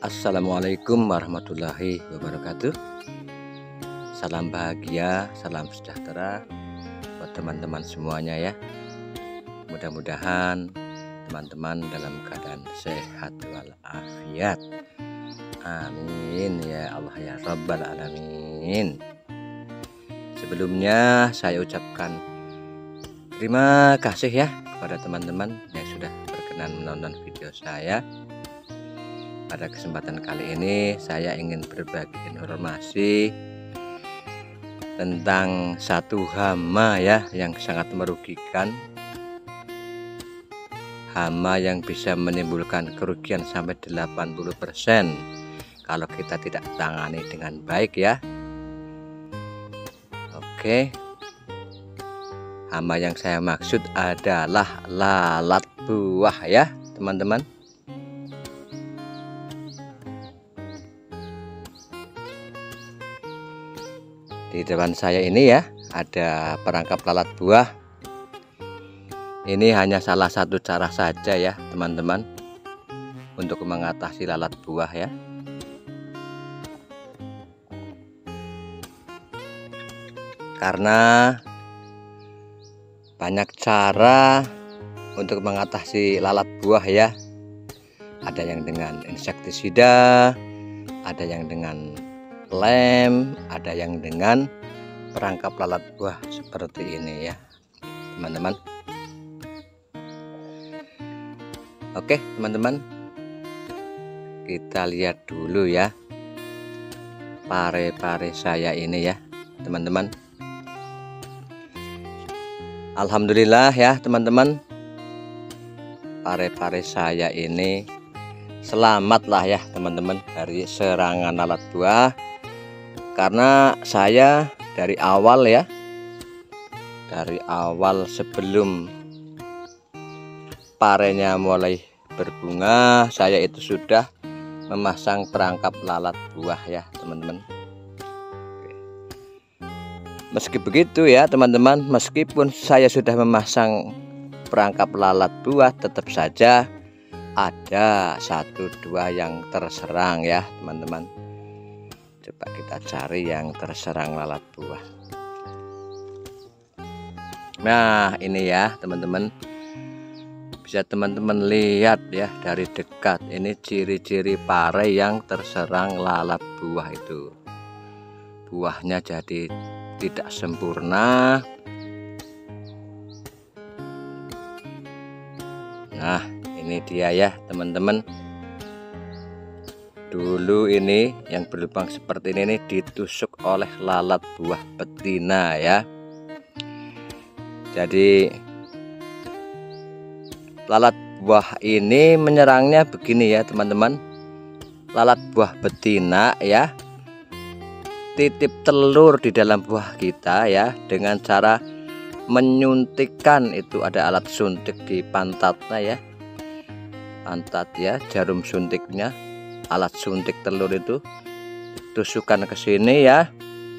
Assalamualaikum warahmatullahi wabarakatuh. Salam bahagia, salam sejahtera buat teman-teman semuanya ya. Mudah-mudahan teman-teman dalam keadaan sehat walafiat. Amin ya Allah ya Rabbal alamin. Sebelumnya saya ucapkan terima kasih ya kepada teman-teman yang sudah berkenan menonton video saya. Pada kesempatan kali ini saya ingin berbagi informasi tentang satu hama ya yang sangat merugikan, hama yang bisa menimbulkan kerugian sampai 80% kalau kita tidak tangani dengan baik ya. Oke, hama yang saya maksud adalah lalat buah ya teman-teman. Di depan saya ini ya ada perangkap lalat buah. Ini hanya salah satu cara saja ya teman-teman untuk mengatasi lalat buah ya. Karena banyak cara untuk mengatasi lalat buah ya. Ada yang dengan insektisida, ada yang dengan lem, ada yang dengan perangkap lalat buah seperti ini ya teman-teman. Oke teman-teman, kita lihat dulu ya pare-pare saya ini ya teman-teman. Alhamdulillah ya teman-teman, pare-pare saya ini selamat lah ya teman-teman dari serangan lalat buah. Karena saya dari awal ya, dari awal sebelum parenya mulai berbunga, saya itu sudah memasang perangkap lalat buah ya teman-teman. Meski begitu ya teman-teman, meskipun saya sudah memasang perangkap lalat buah, tetap saja ada 1-2 yang terserang ya teman-teman. Coba kita cari yang terserang lalat buah. Nah ini ya teman-teman, bisa teman-teman lihat ya dari dekat, ini ciri-ciri pare yang terserang lalat buah itu. Buahnya jadi tidak sempurna. Nah ini dia ya teman-teman. Dulu ini yang berlubang seperti ini ditusuk oleh lalat buah betina ya. Jadi lalat buah ini menyerangnya begini ya teman-teman. Lalat buah betina ya titip telur di dalam buah kita ya dengan cara menyuntikkan. Itu ada alat suntik di pantatnya ya, pantat ya, jarum suntiknya, alat suntik telur itu tusukkan ke sini ya.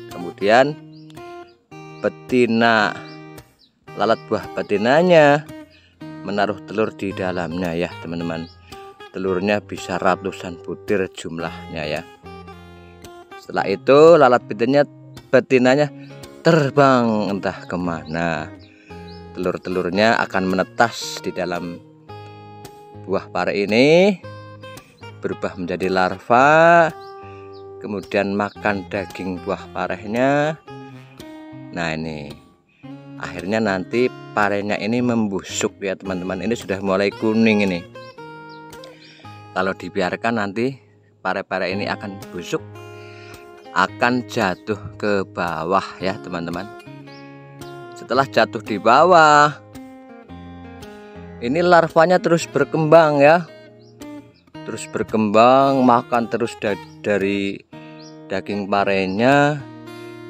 Kemudian betina, lalat buah betinanya menaruh telur di dalamnya ya teman-teman. Telurnya bisa ratusan butir jumlahnya ya. Setelah itu lalat betinanya terbang entah kemana. Telur-telurnya akan menetas di dalam buah pare ini, berubah menjadi larva, kemudian makan daging buah parehnya. Nah ini akhirnya nanti parenya ini membusuk ya teman-teman. Ini sudah mulai kuning ini. Kalau dibiarkan nanti pare-pare ini akan busuk, akan jatuh ke bawah ya teman-teman. Setelah jatuh di bawah, ini larvanya terus berkembang ya, terus berkembang, makan terus dari daging parenya,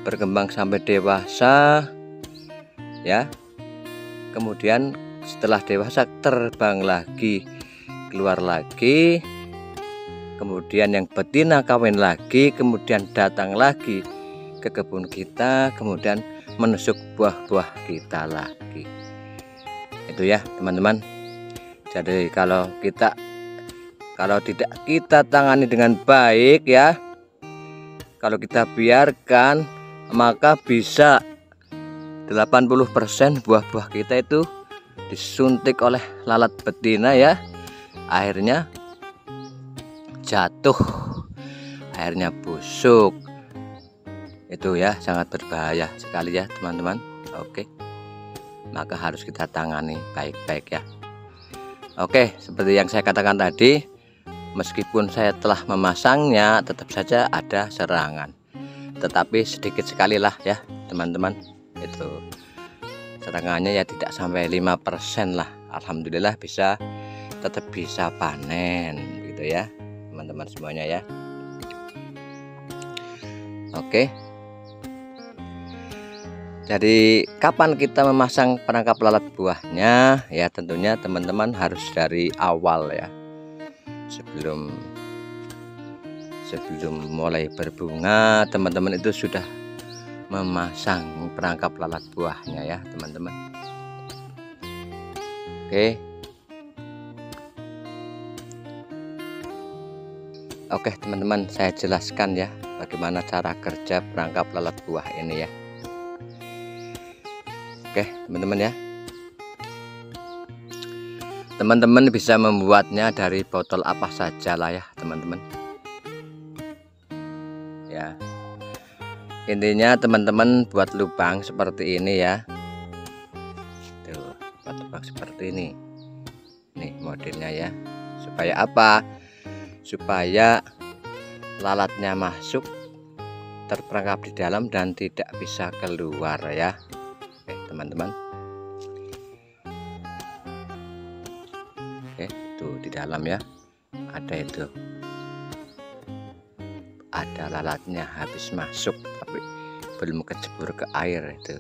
berkembang sampai dewasa ya. Kemudian setelah dewasa terbang lagi, keluar lagi. Kemudian yang betina kawin lagi, kemudian datang lagi ke kebun kita, kemudian menusuk buah-buah kita lagi. Itu ya teman-teman. Jadi kalau kita Kalau tidak kita tangani dengan baik ya, kalau kita biarkan, maka bisa 80% buah-buah kita itu disuntik oleh lalat betina ya. Akhirnya jatuh, akhirnya busuk. Itu ya sangat berbahaya sekali ya teman-teman. Oke, maka harus kita tangani baik-baik ya. Oke, seperti yang saya katakan tadi, meskipun saya telah memasangnya, tetap saja ada serangan. Tetapi sedikit sekali lah ya teman-teman. Itu serangannya ya tidak sampai 5% lah. Alhamdulillah tetap bisa panen gitu ya teman-teman semuanya ya. Oke, jadi kapan kita memasang perangkap lalat buahnya ya, tentunya teman-teman harus dari awal ya, sebelum mulai berbunga teman-teman itu sudah memasang perangkap lalat buahnya ya teman-teman. Oke teman-teman, saya jelaskan ya bagaimana cara kerja perangkap lalat buah ini ya. Oke teman-teman ya, teman-teman bisa membuatnya dari botol apa saja lah ya teman-teman ya. Intinya teman-teman buat lubang seperti ini ya. Tuh, buat lubang seperti ini. Nih modelnya ya. Supaya apa? Supaya lalatnya masuk, terperangkap di dalam dan tidak bisa keluar ya. Oke teman-teman. Oke, itu di dalam ya. Ada itu. Ada lalatnya habis masuk tapi belum kecebur ke air itu.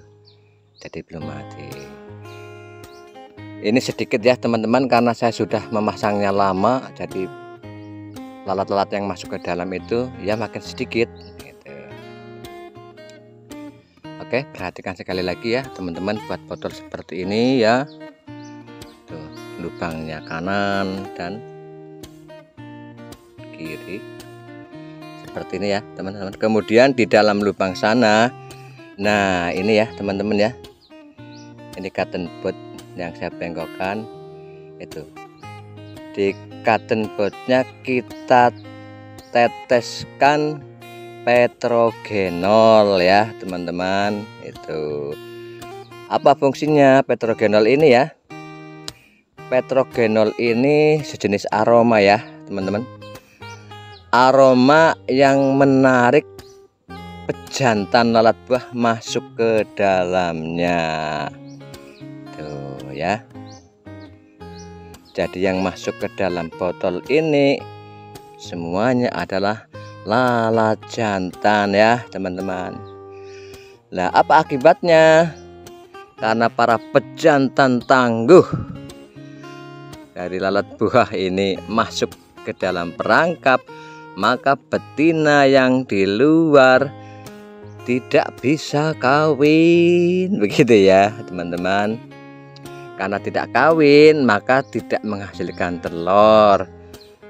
Jadi belum mati. Ini sedikit ya teman-teman, karena saya sudah memasangnya lama, jadi lalat-lalat yang masuk ke dalam itu ya makin sedikit gitu. Oke, perhatikan sekali lagi ya teman-teman, buat botol seperti ini ya. Tuh, lubangnya kanan dan kiri seperti ini ya teman-teman. Kemudian di dalam lubang sana, nah ini ya teman-teman ya, ini cotton bud yang saya bengkokkan itu. Di cotton budnya kita teteskan petrogenol ya teman-teman. Itu apa fungsinya petrogenol ini ya? Petrogenol ini sejenis aroma ya teman-teman, aroma yang menarik pejantan lalat buah masuk ke dalamnya tuh ya. Jadi yang masuk ke dalam botol ini semuanya adalah lalat jantan ya teman-teman. Nah, apa akibatnya? Karena para pejantan tangguh dari lalat buah ini masuk ke dalam perangkap, maka betina yang di luar tidak bisa kawin, begitu ya teman-teman. Karena tidak kawin, maka tidak menghasilkan telur.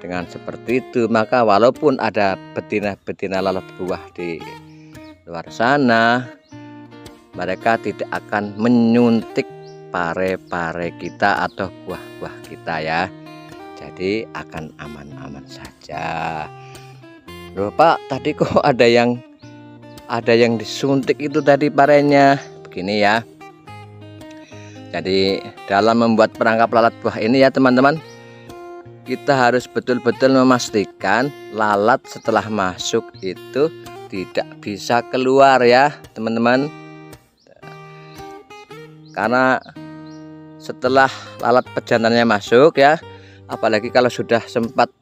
Dengan seperti itu, maka walaupun ada betina-betina lalat buah di luar sana, mereka tidak akan menyuntik pare-pare kita atau buah-buah kita ya. Jadi akan aman-aman saja. Loh Pak, tadi kok ada yang disuntik itu tadi parenya. Begini ya. Jadi dalam membuat perangkap lalat buah ini ya teman-teman, kita harus betul-betul memastikan lalat setelah masuk itu tidak bisa keluar ya teman-teman. Karena setelah lalat pejantannya masuk ya, apalagi kalau sudah sempat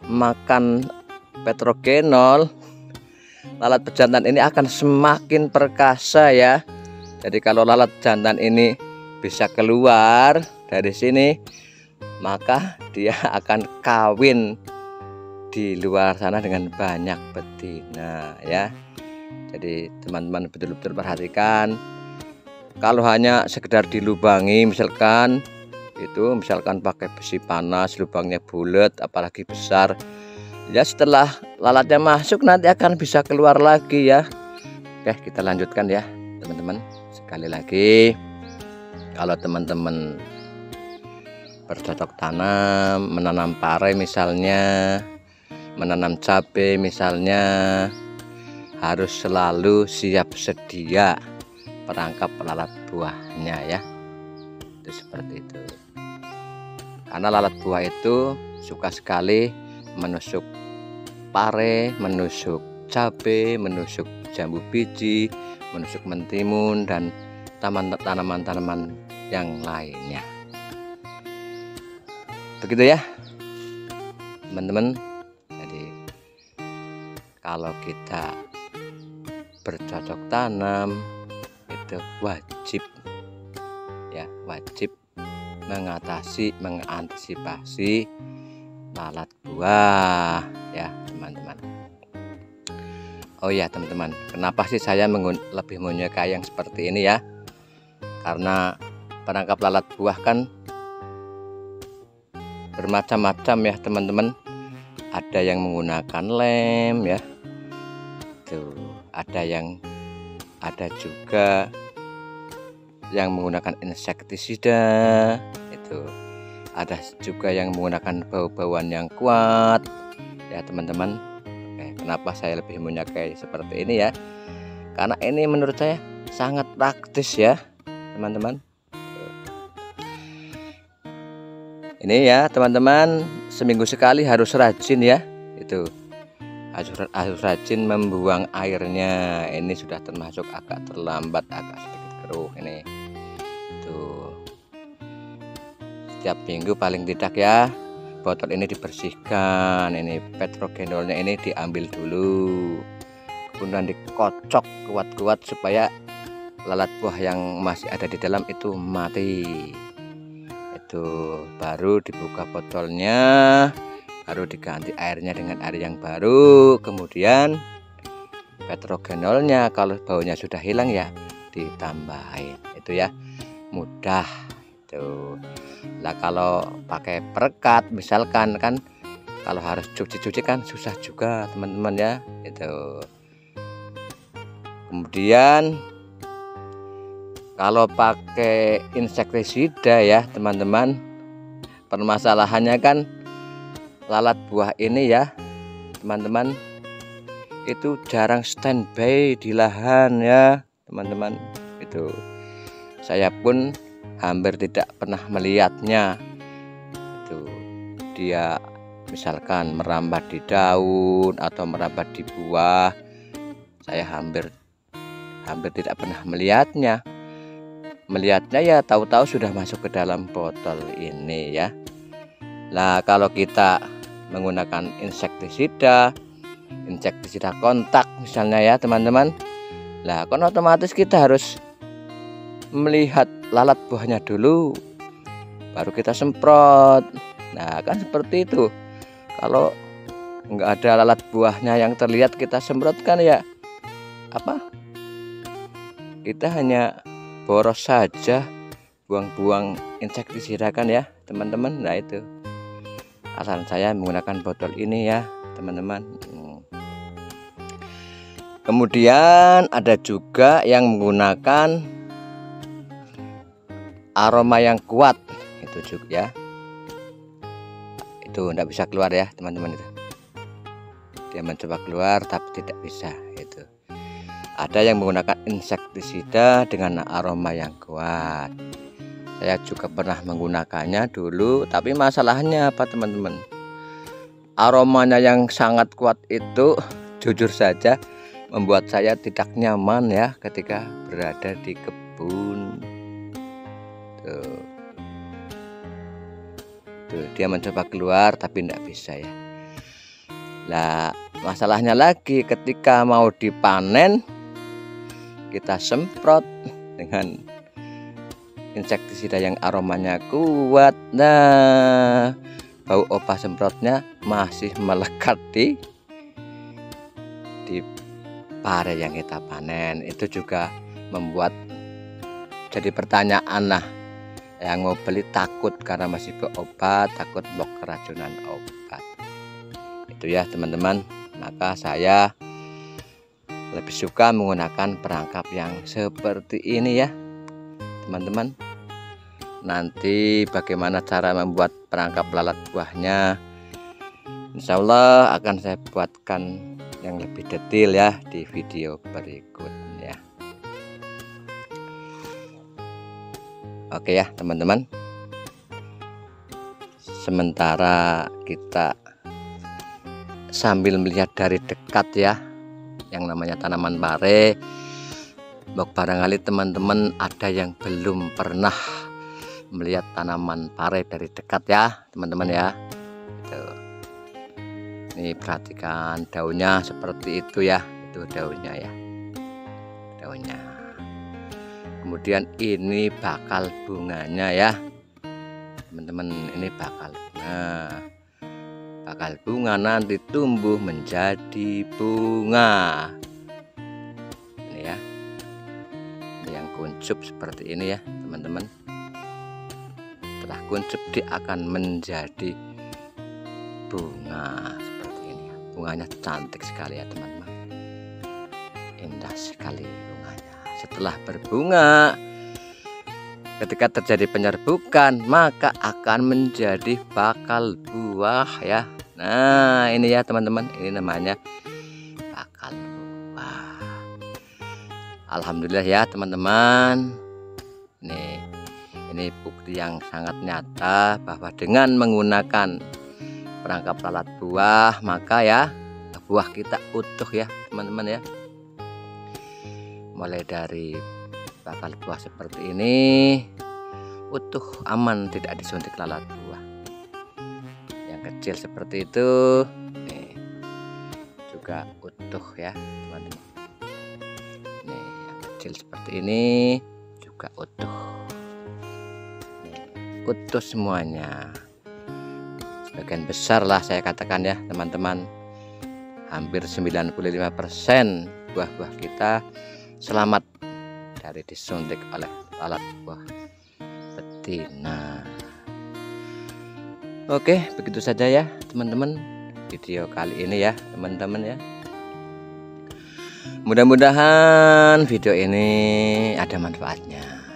makan petrogenol, lalat pejantan ini akan semakin perkasa ya. Jadi kalau lalat jantan ini bisa keluar dari sini, maka dia akan kawin di luar sana dengan banyak betina ya. Jadi teman-teman betul-betul perhatikan. Kalau hanya sekedar dilubangi misalkan itu misalkan pakai besi panas, lubangnya bulat apalagi besar ya, setelah lalatnya masuk nanti akan bisa keluar lagi ya. Oke, kita lanjutkan ya teman-teman. Sekali lagi, kalau teman-teman bercocok tanam, menanam pare misalnya, menanam cabai misalnya, harus selalu siap sedia perangkap lalat buahnya ya. Itu seperti itu. Karena lalat buah itu suka sekali menusuk pare, menusuk cabai, menusuk jambu biji, menusuk mentimun dan tanaman-tanaman yang lainnya. Begitu ya teman-teman. Jadi kalau kita bercocok tanam itu wajib ya, wajib mengantisipasi lalat buah ya teman-teman. Oh ya teman-teman, kenapa sih saya lebih menyukai yang seperti ini ya? Karena perangkap lalat buah kan bermacam-macam ya teman-teman. Ada yang menggunakan lem ya, tuh ada juga yang menggunakan insektisida, itu ada juga yang menggunakan bau-bauan yang kuat ya teman-teman. Kenapa saya lebih menyukai seperti ini ya? Karena ini menurut saya sangat praktis ya teman-teman. Ini ya teman-teman, seminggu sekali harus rajin ya. Itu harus rajin membuang airnya. Ini sudah termasuk agak terlambat, agak sedikit keruh ini. Tuh. Setiap minggu paling tidak ya, botol ini dibersihkan, ini petrogenolnya ini diambil dulu, kemudian dikocok kuat-kuat supaya lalat buah yang masih ada di dalam itu mati. Itu baru dibuka botolnya, baru diganti airnya dengan air yang baru, kemudian petrogenolnya kalau baunya sudah hilang ya ditambahin. Itu ya, mudah itu. Lah kalau pakai perekat misalkan kan, kalau harus cuci-cuci kan susah juga teman-teman ya itu. Kemudian kalau pakai insektisida ya teman-teman, permasalahannya kan lalat buah ini ya teman-teman itu jarang standby di lahan ya teman-teman. Itu saya pun hampir tidak pernah melihatnya. Itu dia misalkan merambat di daun atau merambat di buah, saya hampir tidak pernah melihatnya. Melihatnya ya tahu-tahu sudah masuk ke dalam botol ini ya. Nah kalau kita menggunakan insektisida kontak misalnya ya teman-teman, lah kan otomatis kita harus melihat lalat buahnya dulu baru kita semprot. Nah kan seperti itu. Kalau nggak ada lalat buahnya yang terlihat kita semprot kan ya apa, kita hanya boros saja, buang-buang insektisida kan ya teman-teman. Nah itu alasan saya menggunakan botol ini ya teman-teman. Kemudian ada juga yang menggunakan aroma yang kuat, itu juga ya, itu enggak bisa keluar ya teman-teman. Itu dia mencoba keluar tapi tidak bisa. Itu ada yang menggunakan insektisida dengan aroma yang kuat. Saya juga pernah menggunakannya dulu, tapi masalahnya apa teman-teman, aromanya yang sangat kuat itu jujur saja membuat saya tidak nyaman ya ketika berada di kebun. Tuh, dia mencoba keluar tapi tidak bisa ya. Lah masalahnya lagi ketika mau dipanen, kita semprot dengan insektisida yang aromanya kuat. Nah bau opah semprotnya masih melekat di pare yang kita panen. Itu juga membuat jadi pertanyaan lah, Yang mau beli takut karena masih berobat, takut blok keracunan obat. Itu ya teman-teman. Maka saya lebih suka menggunakan perangkap yang seperti ini ya teman-teman. Nanti bagaimana cara membuat perangkap lalat buahnya, insya Allah akan saya buatkan yang lebih detail ya di video berikutnya. Oke ya teman-teman, sementara kita sambil melihat dari dekat ya yang namanya tanaman pare. Barangkali teman-teman ada yang belum pernah melihat tanaman pare dari dekat ya teman-teman ya. Ini perhatikan daunnya seperti itu ya, itu daunnya ya, daunnya. Kemudian ini bakal bunganya ya teman-teman, ini bakal bunga nanti tumbuh menjadi bunga. Ini ya, ini yang kuncup seperti ini ya teman-teman. Setelah kuncup dia akan menjadi bunga seperti ini ya. Bunganya cantik sekali ya teman-teman, indah sekali bunganya. Setelah berbunga, ketika terjadi penyerbukan maka akan menjadi bakal buah ya. Nah ini ya teman-teman, ini namanya bakal buah. Alhamdulillah ya teman-teman, ini bukti yang sangat nyata bahwa dengan menggunakan perangkap lalat buah maka ya buah kita utuh ya teman-teman ya. Mulai dari bakal buah seperti ini utuh, aman, tidak disuntik lalat buah. Yang kecil seperti itu nih juga utuh ya teman-teman. Nih yang kecil seperti ini juga utuh. Utuh semuanya. Sebagian besar lah saya katakan ya teman-teman, hampir 95% buah-buah kita selamat dari disuntik oleh lalat buah betina. Oke, begitu saja ya teman-teman video kali ini ya teman-teman ya. Mudah-mudahan video ini ada manfaatnya.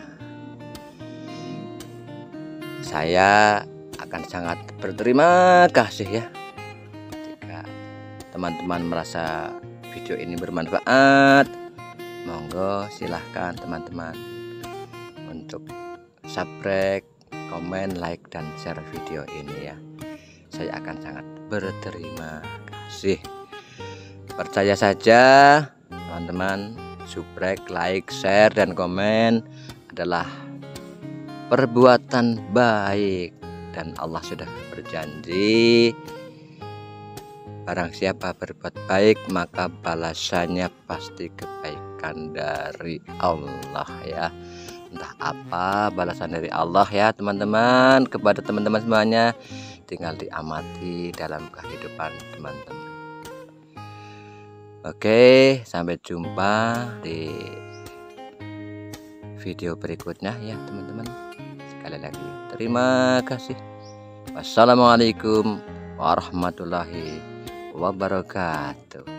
Saya akan sangat berterima kasih ya jika teman-teman merasa video ini bermanfaat. Monggo silahkan teman-teman untuk subscribe, komen, like, dan share video ini ya. Saya akan sangat berterima kasih. Percaya saja teman-teman, subscribe, like, share, dan komen adalah perbuatan baik, dan Allah sudah berjanji barang siapa berbuat baik maka balasannya pasti kebaikan dari Allah ya. Entah apa balasan dari Allah ya teman-teman kepada teman-teman semuanya, tinggal diamati dalam kehidupan teman-teman. Oke, sampai jumpa di video berikutnya ya teman-teman. Sekali lagi terima kasih. Wassalamualaikum warahmatullahi wabarakatuh.